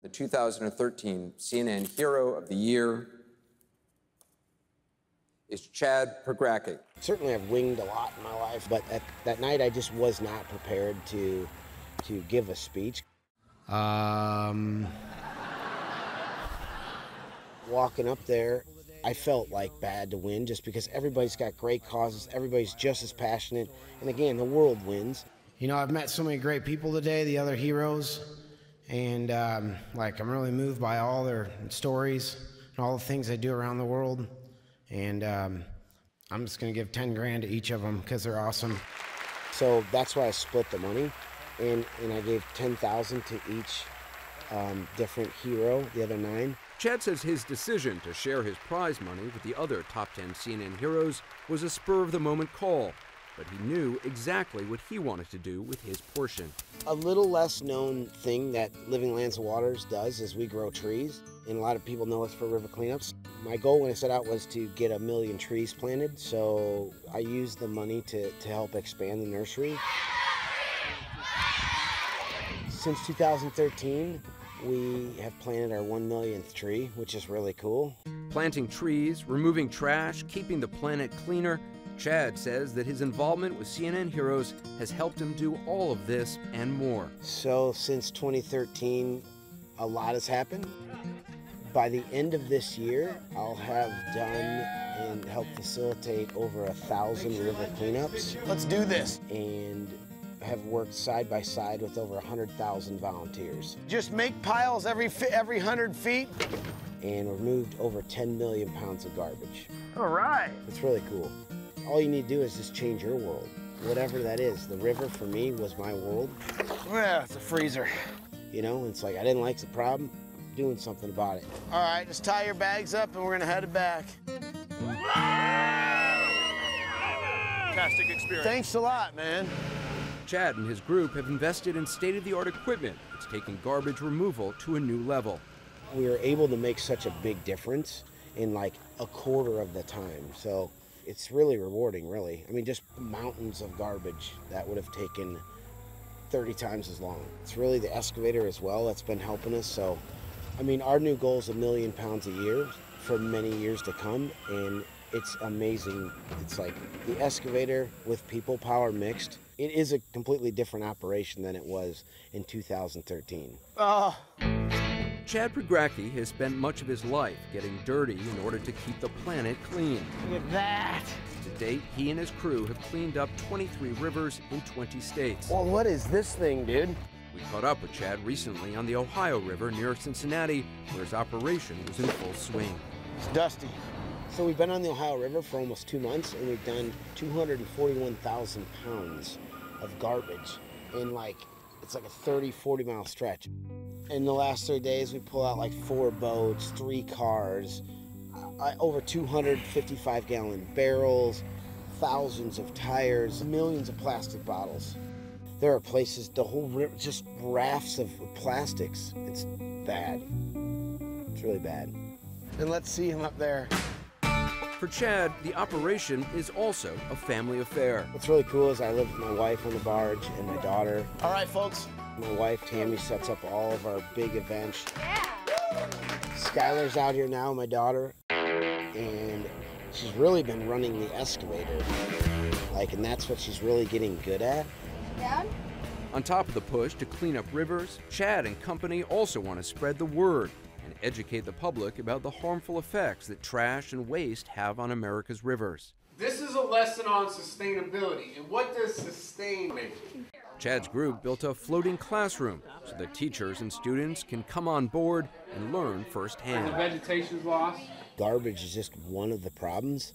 The 2013 CNN Hero of the Year is Chad Pogracki. Certainly I've winged a lot in my life, but that night I just was not prepared to give a speech. Walking up there, I felt like bad to win just because everybody's got great causes, everybody's just as passionate, and again, the world wins. You know, I've met so many great people today, the other heroes, and I'm really moved by all their stories and all the things they do around the world, and I'm just going to give 10 grand to each of them because they're awesome. So that's why I split the money, and I gave 10,000 to each different hero, the other 9. Chad says his decision to share his prize money with the other top 10 CNN heroes was a spur-of-the-moment call, but he knew exactly what he wanted to do with his portion. A little less known thing that Living Lands of Waters does is we grow trees, and a lot of people know us for river cleanups. My goal when I set out was to get 1 million trees planted, so I used the money to help expand the nursery. Since 2013, we have planted our 1 millionth tree, which is really cool. Planting trees, removing trash, keeping the planet cleaner, Chad says that his involvement with CNN Heroes has helped him do all of this and more. So since 2013, a lot has happened. By the end of this year, I'll have done and helped facilitate over 1,000 river cleanups. Let's do this. And have worked side by side with over 100,000 volunteers. Just make piles every 100 feet. And removed over 10 million pounds of garbage. All right. It's really cool. All you need to do is just change your world. Whatever that is. The river for me was my world. Yeah, it's a freezer. You know, it's like I didn't like the problem, I'm doing something about it. All right, just tie your bags up and we're gonna head it back. Fantastic experience. Thanks a lot, man. Chad and his group have invested in state-of-the-art equipment that's taking garbage removal to a new level. We were able to make such a big difference in like a quarter of the time. So it's really rewarding, really. I mean, just mountains of garbage that would have taken 30 times as long. It's really the excavator as well that's been helping us. So, I mean, our new goal is 1 million pounds a year for many years to come, and it's amazing. It's like the excavator with people power mixed. It is a completely different operation than it was in 2013. Chad Pogracki has spent much of his life getting dirty in order to keep the planet clean. Look at that. To date, he and his crew have cleaned up 23 rivers in 20 states. Well, what is this thing, dude? We caught up with Chad recently on the Ohio River near Cincinnati, where his operation was in full swing. It's dusty. So we've been on the Ohio River for almost 2 months, and we've done 241,000 pounds of garbage in it's like a 30, 40 mile stretch. In the last 3 days, we pull out like 4 boats, 3 cars, over 255-gallon barrels, thousands of tires, millions of plastic bottles. There are places, the whole river, just rafts of plastics. It's bad. It's really bad. And let's see him up there. For Chad, the operation is also a family affair. What's really cool is I live with my wife on the barge and my daughter. All right, folks. My wife, Tammy, sets up all of our big events. Skylar's out here now, my daughter, and she's really been running the excavator. And that's what she's really getting good at. Down? On top of the push to clean up rivers, Chad and company also want to spread the word and educate the public about the harmful effects that trash and waste have on America's rivers. This is a lesson on sustainability. And what does sustain mean? Chad's group built a floating classroom so that teachers and students can come on board and learn firsthand. The vegetation's lost. Garbage is just one of the problems,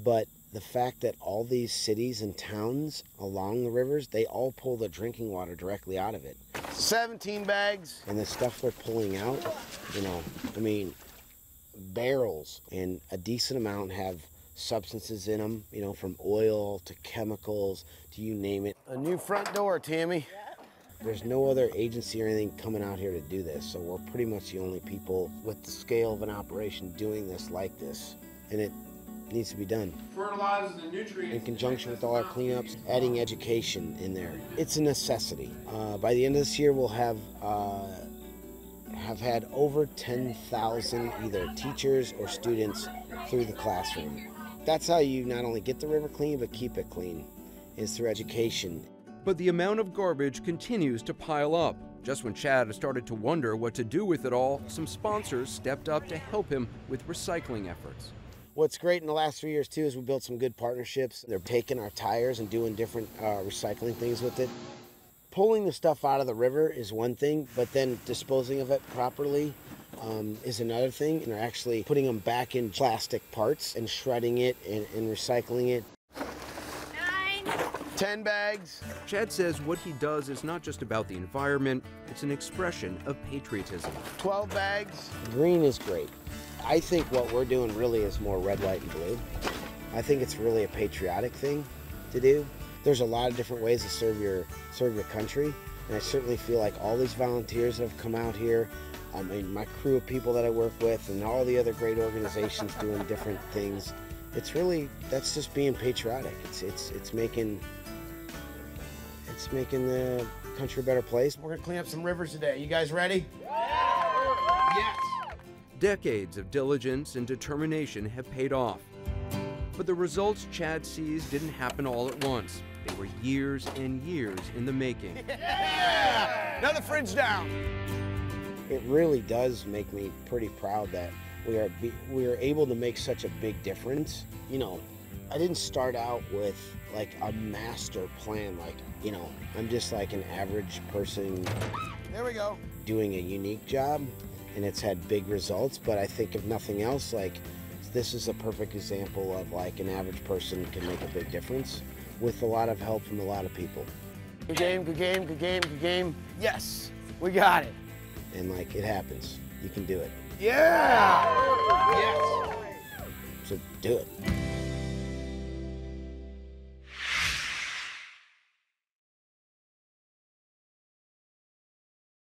but the fact that all these cities and towns along the rivers, they all pull the drinking water directly out of it. 17 bags. And the stuff we're pulling out, barrels, and a decent amount have substances in them, from oil to chemicals to you name it. A new front door, Tammy. There's no other agency or anything coming out here to do this, so we're pretty much the only people with the scale of an operation doing this like this, and it needs to be done. Fertilizers and nutrients. In conjunction with all our cleanups, adding education in there. It's a necessity. By the end of this year, we'll have have had over 10,000 either teachers or students through the classroom. That's how you not only get the river clean, but keep it clean, is through education. But the amount of garbage continues to pile up. Just when Chad started to wonder what to do with it all, some sponsors stepped up to help him with recycling efforts. What's great in the last 3 years too is we built some good partnerships. They're taking our tires and doing different recycling things with it. Pulling the stuff out of the river is one thing, but then disposing of it properly is another thing. And they're actually putting them back in plastic parts and shredding it and recycling it. 10 bags. Chad says what he does is not just about the environment, it's an expression of patriotism. 12 bags. Green is great. I think what we're doing really is more red, white, and blue. I think it's really a patriotic thing to do. There's a lot of different ways to serve your country, and I certainly feel like all these volunteers that have come out here, and my crew of people that I work with, and all the other great organizations doing different things. It's really, that's just being patriotic. It's making the country a better place. We're gonna clean up some rivers today. You guys ready? Yes. Decades of diligence and determination have paid off. But the results Chad sees didn't happen all at once. They were years and years in the making. Yeah! Another fridge down. It really does make me pretty proud that we are able to make such a big difference. You know, I didn't start out with like a master plan, like, you know, I'm just like an average person There we go. doing a unique job, and it's had big results. But I think if nothing else, like, this is a perfect example of like an average person can make a big difference with a lot of help from a lot of people. Good game, good game, good game, good game. Yes, we got it. And like, it happens. You can do it. Yeah! Yes. So do it.